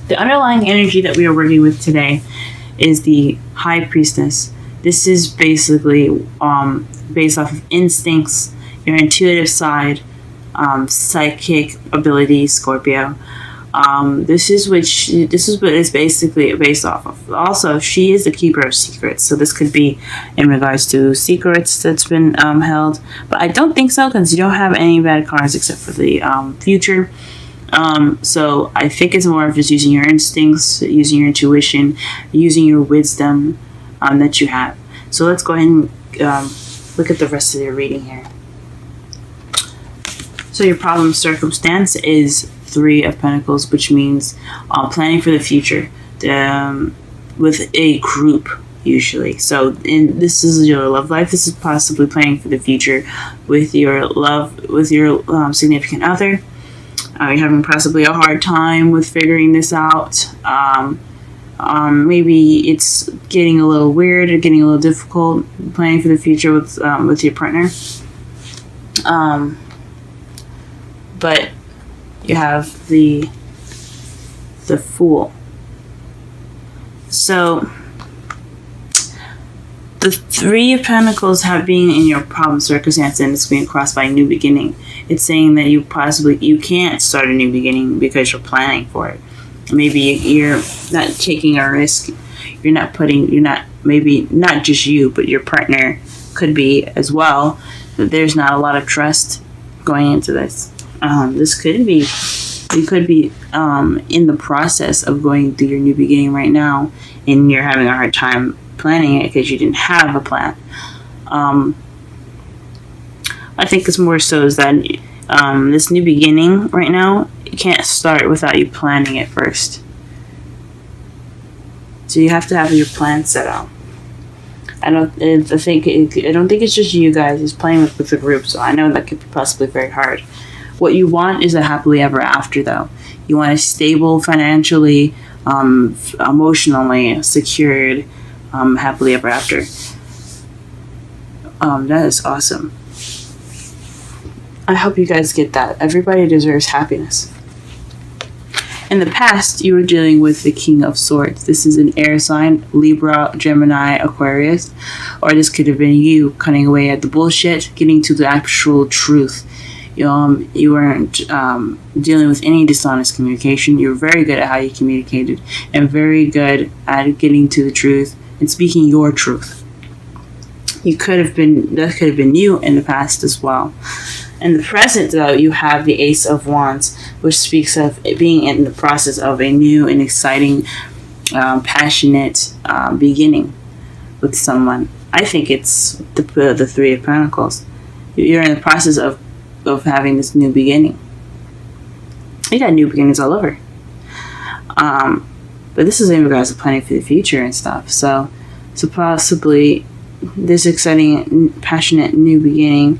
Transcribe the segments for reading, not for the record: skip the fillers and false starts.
The underlying energy that we are working with today is the High Priestess. This is basically based off of instincts, your intuitive side, psychic abilities, Scorpio. This is what it's basically based off of. Also, she is the keeper of secrets, so this could be in regards to secrets that's been held. But I don't think so, because you don't have any bad cards except for the future. So I think it's more of just using your instincts, using your intuition, using your wisdom that you have. So let's go ahead and look at the rest of your reading here. So your problem circumstance is 3 of Pentacles, which means planning for the future with a group usually. So this is your love life. This is possibly planning for the future with your significant other. You're having possibly a hard time with figuring this out. Maybe it's getting a little weird or getting a little difficult planning for the future with your partner. But you have the Fool. So the 3 of Pentacles have been in your problem circumstance, and it's being crossed by a new beginning. It's saying that you can't start a new beginning because you're planning for it. Maybe you're not taking a risk. Maybe not just you, but your partner could be as well. There's not a lot of trust going into this. You could be in the process of going through your new beginning right now, and you're having a hard time planning it because you didn't have a plan. I think it's more so is that this new beginning right now, you can't start without you planning it first. So you have to have your plan set out. I don't think it's just you guys. It's playing with the group, so I know that could be possibly very hard. What you want is a happily ever after, though. You want a stable, financially, emotionally secured, happily ever after. That is awesome. I hope you guys get that. Everybody deserves happiness. In the past, you were dealing with the King of Swords. This is an air sign, Libra, Gemini, Aquarius. Or this could have been you cutting away at the bullshit, getting to the actual truth. You weren't dealing with any dishonest communication. You were very good at how you communicated and very good at getting to the truth and speaking your truth. That could have been you in the past as well. In the present, though, you have the Ace of Wands, which speaks of it being in the process of a new and exciting, passionate beginning with someone. I think it's the 3 of Pentacles. You're in the process of having this new beginning. You got new beginnings all over. But this is in regards to planning for the future and stuff. So possibly this exciting, passionate new beginning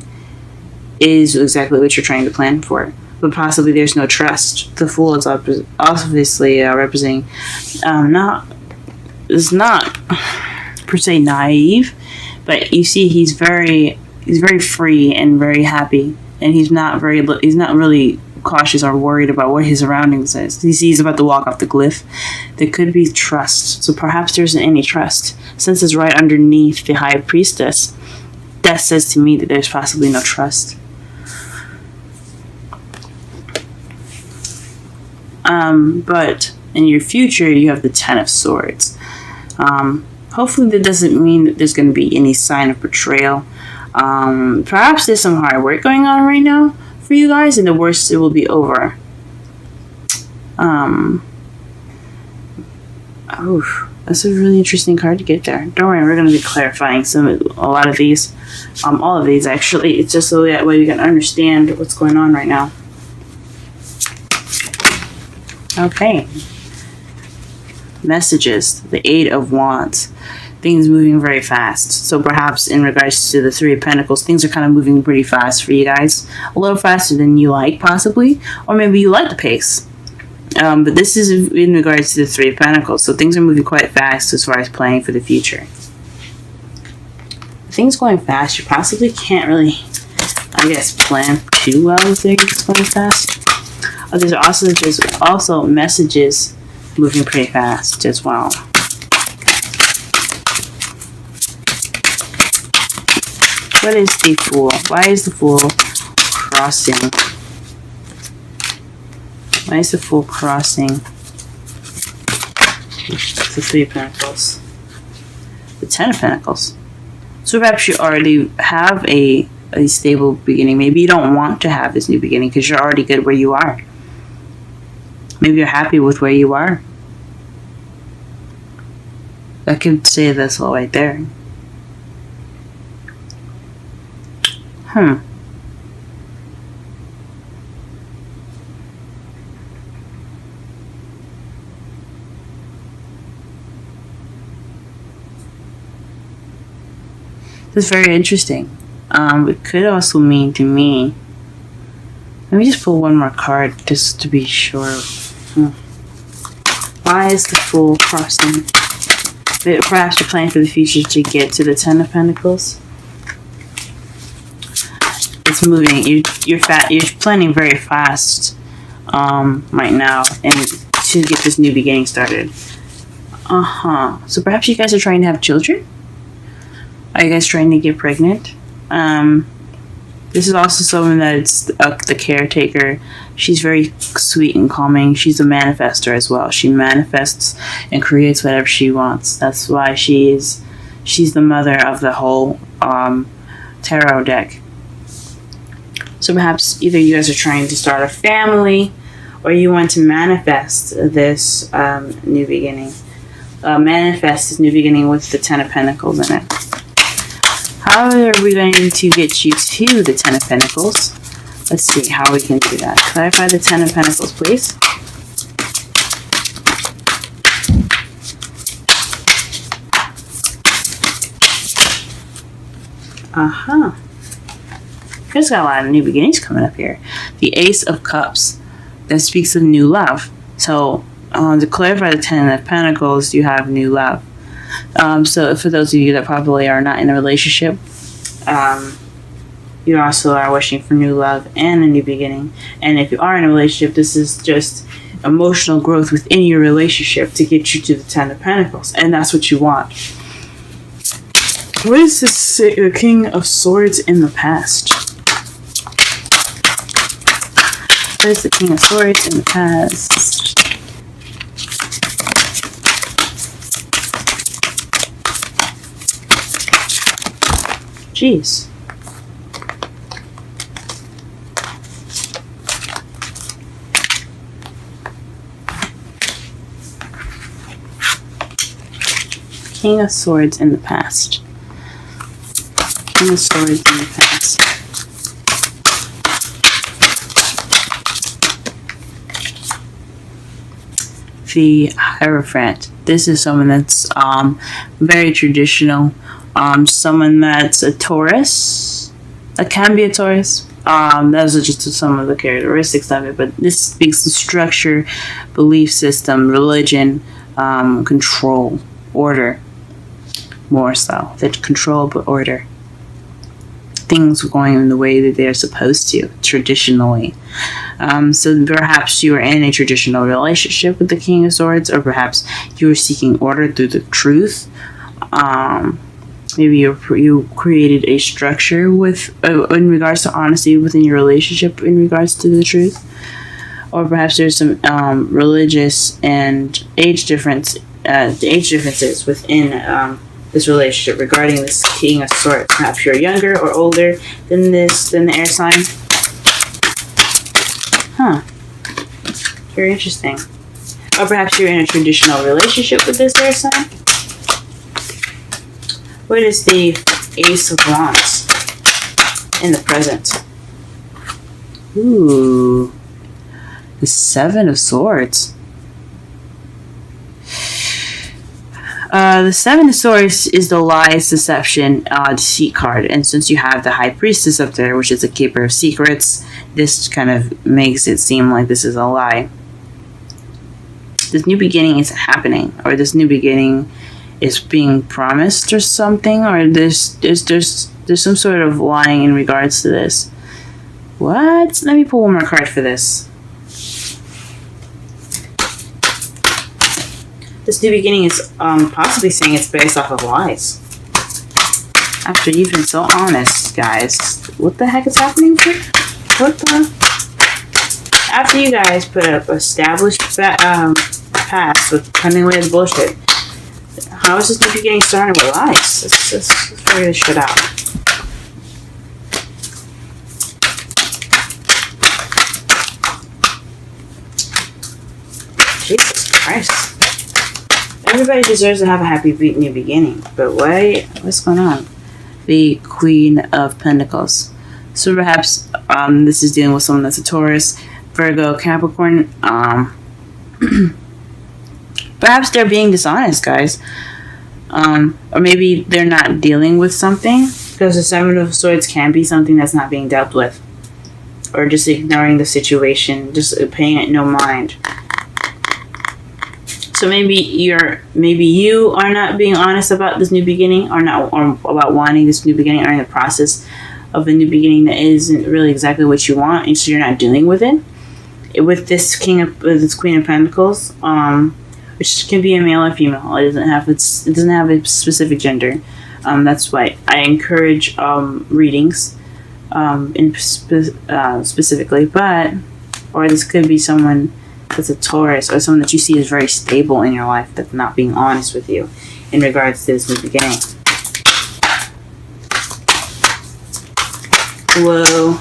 is exactly what you're trying to plan for. But possibly there's no trust. The Fool is obviously representing is not per se naive, but you see he's very free and very happy, and he's not really cautious or worried about what his surroundings is. He's about to walk off the cliff. There could be trust, so perhaps there isn't any trust. Since it's right underneath the High Priestess, that says to me that there's possibly no trust. But in your future, you have the 10 of Swords. Hopefully that doesn't mean that there's going to be any sign of betrayal. Perhaps there's some hard work going on right now for you guys, and the worst, it will be over. That's a really interesting card to get there. Don't worry, we're going to be clarifying a lot of these. All of these, actually. It's just so that way you can understand what's going on right now. Okay. Messages. The 8 of Wands. Things moving very fast. So perhaps in regards to the 3 of Pentacles, things are kind of moving pretty fast for you guys. A little faster than you like, possibly. Or maybe you like the pace. But this is in regards to the 3 of Pentacles. So things are moving quite fast as far as planning for the future. Things going fast, you possibly can't really, I guess, plan too well with things going fast. There's also messages moving pretty fast as well. What is the Fool? Why is the Fool crossing? Why is the Fool crossing the Three of Pentacles? The Ten of Pentacles. So perhaps you already have a stable beginning. Maybe you don't want to have this new beginning because you're already good where you are. Maybe you're happy with where you are. I could say this all right there. That's very interesting. It could also mean to me. Let me just pull one more card just to be sure. Why is the Fool crossing? Perhaps you're planning for the future to get to the Ten of Pentacles. It's moving. You're planning very fast right now, and to get this new beginning started. So perhaps you guys are trying to have children. Are you guys trying to get pregnant? This is also someone that's the caretaker. She's very sweet and calming. She's a manifester as well. She manifests and creates whatever she wants. That's why she's the mother of the whole tarot deck. So perhaps either you guys are trying to start a family, or you want to manifest this new beginning. Manifest this new beginning with the Ten of Pentacles in it. How are we going to get you to the Ten of Pentacles? Let's see how we can do that. Clarify the Ten of Pentacles, please. There's got a lot of new beginnings coming up here. The Ace of Cups. That speaks of new love. So, to clarify the Ten of Pentacles, you have new love. So for those of you that probably are not in a relationship, you also are wishing for new love and a new beginning. And if you are in a relationship, this is just emotional growth within your relationship to get you to the Ten of Pentacles. And that's what you want. What is this King of Swords in the past? What is the King of Swords in the past? Jeez. King of Swords in the past. King of Swords in the past. The Hierophant. This is someone that's very traditional. Someone that's a Taurus. That can be a Taurus. Those are just some of the characteristics of it, but this speaks to structure, belief system, religion, control, order. More so. That control but order. Things going in the way that they're supposed to, traditionally. So perhaps you are in a traditional relationship with the King of Swords, or perhaps you are seeking order through the truth. Maybe you created a structure with in regards to honesty within your relationship in regards to the truth. Or perhaps there's some religious and age differences within this relationship regarding this King of Swords. Perhaps you're younger or older than the air sign. Very interesting. Or perhaps you're in a traditional relationship with this air sign. What is the Ace of Wands in the present? Ooh. The Seven of Swords. The Seven of Swords is the lies, deception, deceit card. And since you have the High Priestess up there, which is a keeper of secrets, this kind of makes it seem like this is a lie. This new beginning isn't happening, or this new beginning is being promised or something, or there's some sort of lying in regards to this. What? Let me pull one more card for this. This new beginning is possibly saying it's based off of lies. After you've been so honest, guys, what the heck is happening here? What the? After you guys put up established past with cutting away the bullshit, how is this new beginning starting with lies? Let's figure this shit out. Jesus Christ. Everybody deserves to have a happy new beginning, but what's going on? The Queen of Pentacles. So perhaps this is dealing with someone that's a Taurus, Virgo, Capricorn. Perhaps they're being dishonest, guys. Or maybe they're not dealing with something, because the Seven of Swords can be something that's not being dealt with, or just ignoring the situation, just paying it no mind. So maybe you are not being honest about this new beginning, or about wanting this new beginning, or in the process of a new beginning that isn't really exactly what you want, and so you're not dealing with it. With this Queen of Pentacles, which can be a male or female. It doesn't have a specific gender. That's why I encourage readings, specifically. Or this could be someone that's a Taurus, or someone that you see is very stable in your life that's not being honest with you in regards to this new beginning. Whoa.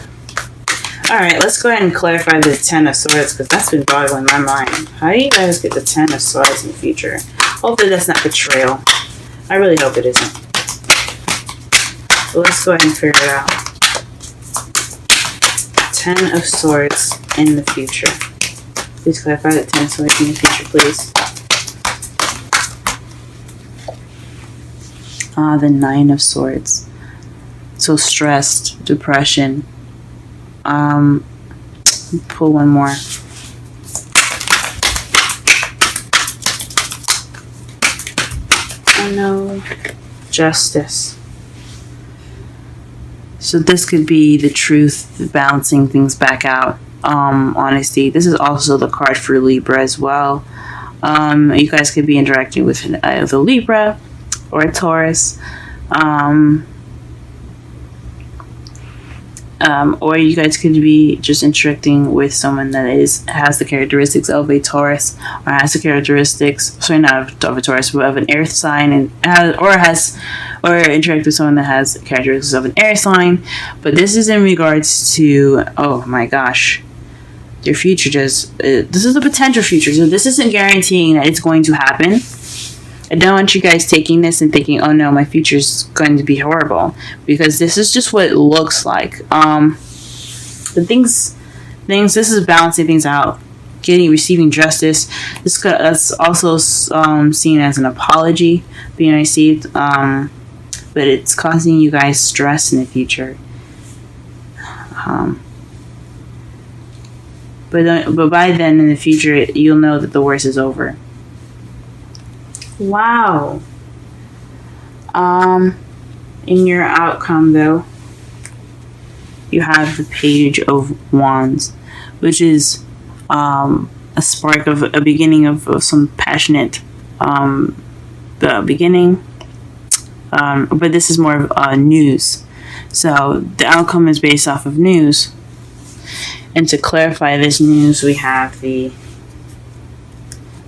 Alright, let's go ahead and clarify the Ten of Swords, because that's been boggling my mind. How do you guys get the Ten of Swords in the future? Hopefully that's not betrayal. I really hope it isn't. But let's go ahead and figure it out. Ten of Swords in the future. Please clarify the Ten of Swords in the future, please. The Nine of Swords. So stressed, depression. Pull one more. Oh no. Justice. So this could be the truth, balancing things back out. Honesty. This is also the card for Libra as well. You guys could be interacting with either Libra or a Taurus. Or you guys could be just interacting with someone that has the characteristics of a Taurus, or has the characteristics, sorry, not of a Taurus, but of an earth sign, or interact with someone that has characteristics of an air sign. But this is in regards to, oh my gosh, your future. This is a potential future, so this isn't guaranteeing that it's going to happen. I don't want you guys taking this and thinking, oh no, my future is going to be horrible, because this is just what it looks like. This is balancing things out, receiving justice. That's also seen as an apology being received, but it's causing you guys stress in the future. But by then in the future, you'll know that the worst is over. Wow. In your outcome, though, you have the Page of Wands, which is a spark of a beginning of some passionate beginning. But this is more of news. So the outcome is based off of news. And to clarify this news, we have the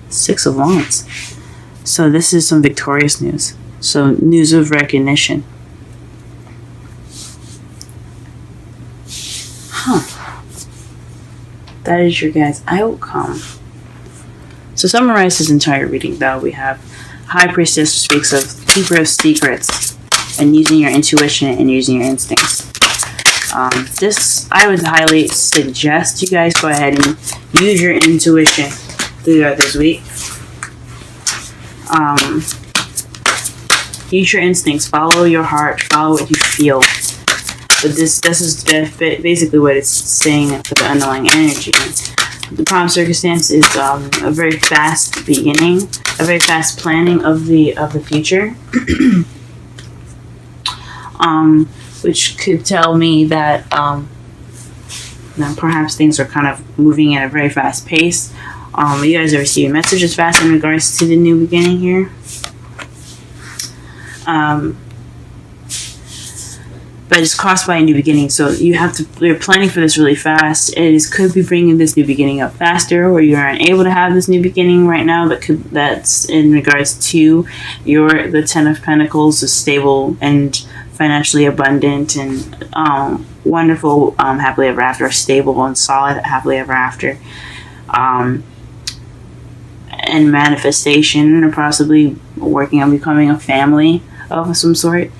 Six of Wands. So this is some victorious news. So news of recognition. That is your guys' outcome. So summarize this entire reading, though. We have High Priestess, speaks of keeper of secrets and using your intuition and using your instincts. This, I would highly suggest you guys go ahead and use your intuition throughout this week. Use your instincts, follow your heart, follow what you feel. But this is basically what it's saying for the underlying energy. The prompt circumstance is a very fast beginning, a very fast planning of the future, which could tell me that perhaps things are kind of moving at a very fast pace. You guys are receiving messages fast in regards to the new beginning here. But it's crossed by a new beginning, so you're planning for this really fast. Could be bringing this new beginning up faster, or you're unable to have this new beginning right now. That's in regards to the Ten of Pentacles, is stable and financially abundant and wonderful, happily ever after, stable and solid happily ever after, and manifestation, or possibly working on becoming a family of some sort.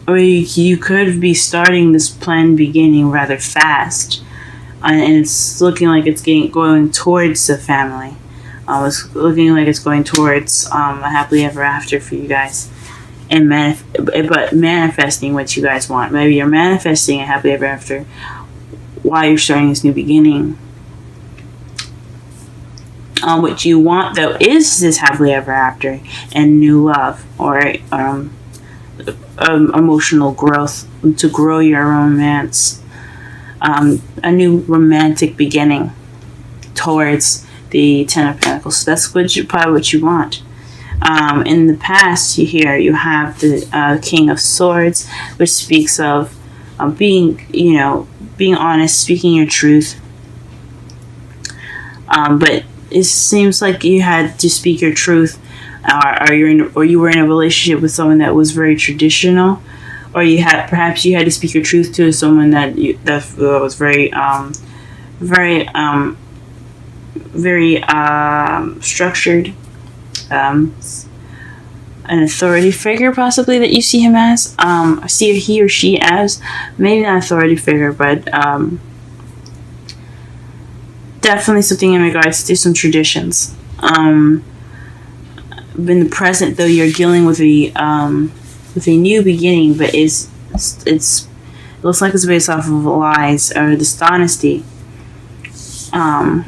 Or you could be starting this planned beginning rather fast, and it's looking like it's going towards the family. It's looking like it's going towards a happily ever after for you guys, and but manifesting what you guys want. Maybe you're manifesting a happily ever after while you're starting this new beginning. What you want, though, is this happily ever after and new love, or emotional growth, to grow your romance, a new romantic beginning towards the Ten of Pentacles. So that's probably what you want. In the past, you have the King of Swords, which speaks of being honest, speaking your truth. But it seems like you had to speak your truth, or you were in a relationship with someone that was very traditional, or perhaps you had to speak your truth to someone that was very structured, an authority figure possibly that you see him as, see he or she as, maybe not authority figure, but definitely something in regards to some traditions. In the present, though, you're dealing with a new beginning, but it looks like it's based off of lies or dishonesty. In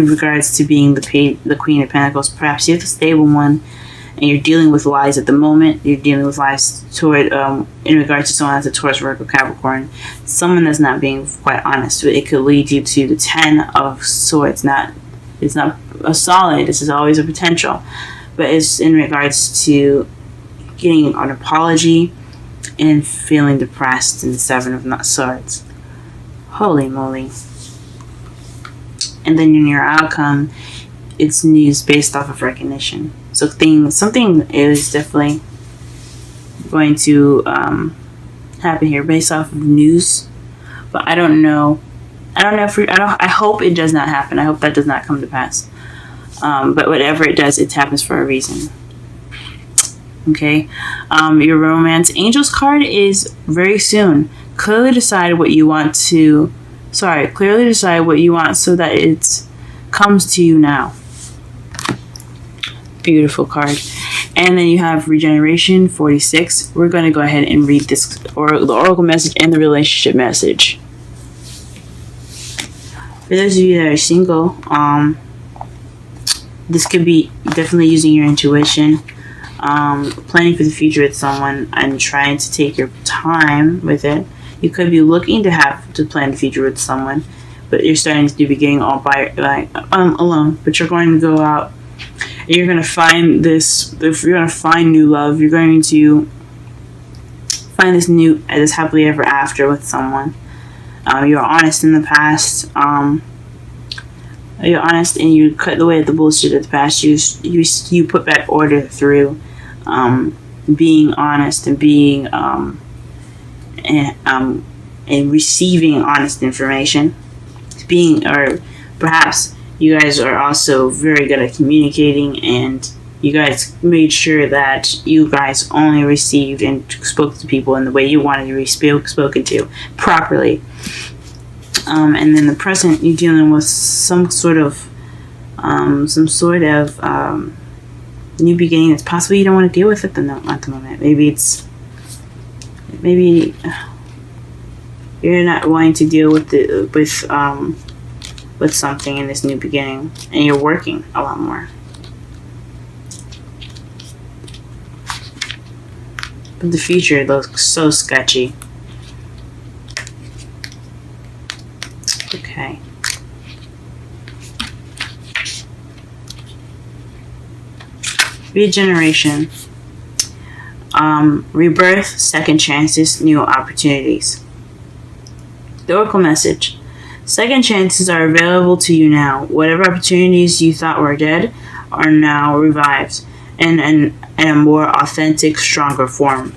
regards to being the Queen of Pentacles, perhaps you're the stable one, and you're dealing with lies at the moment. You're dealing with lies toward in regards to someone that's a Taurus, Virgo, Capricorn, someone that's not being quite honest. It could lead you to the Ten of Swords. It's not a solid. This is always a potential, but it's in regards to getting an apology and feeling depressed in the Seven of Swords. Holy moly! And then in your outcome, it's news based off of recognition. So something is definitely going to happen here based off of news, but I don't know. I hope it does not happen. I hope that does not come to pass. But whatever it does, it happens for a reason. Okay. Your romance angels card is very soon. Clearly decide what you want so that it comes to you now. Beautiful card. And then you have regeneration 46. We're going to go ahead and read this, or the oracle message and the relationship message. For those of you that are single, this could be definitely using your intuition, planning for the future with someone, and trying to take your time with it. You could be looking to plan the future with someone, but you're starting to do beginning all by alone. But you're going to go out, and you're going to find this. If you're going to find new love, you're going to find this happily ever after with someone. You're honest in the past. You're honest, and you cut away the bullshit of the past. You put back order through being honest and being and receiving honest information. Or perhaps you guys are also very good at communicating, and you guys made sure that you guys only received and spoke to people in the way you wanted to be spoken to properly. And then the present, you're dealing with some sort of new beginning that's possibly you don't want to deal with at the moment. Maybe you're not wanting to deal with something in this new beginning, and you're working a lot more. But the future looks so sketchy. regeneration, rebirth, second chances, new opportunities. The Oracle message. Second chances are available to you now. Whatever opportunities you thought were dead are now revived in a more authentic, stronger form.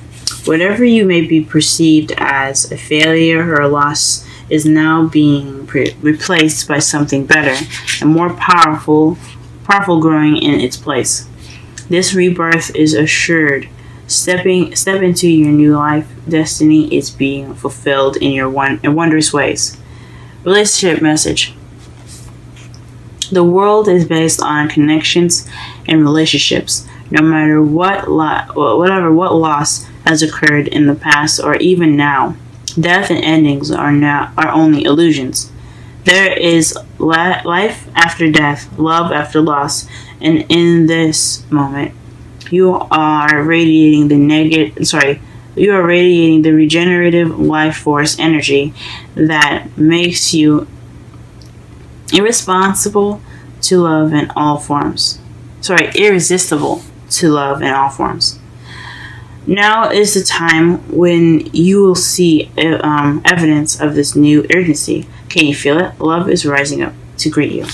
Whatever you may be perceived as a failure or a loss is now being replaced by something better and more powerful growing in its place. This rebirth is assured. Step into your new life. Destiny is being fulfilled in wondrous ways. Relationship message. The world is based on connections and relationships. No matter what loss has occurred in the past or even now, death and endings are only illusions. There is life after death, love after loss, and in this moment, you are radiating the regenerative life force energy that makes you irresistible to love in all forms. Now is the time when you will see evidence of this new urgency. Can you feel it? Love is rising up to greet you.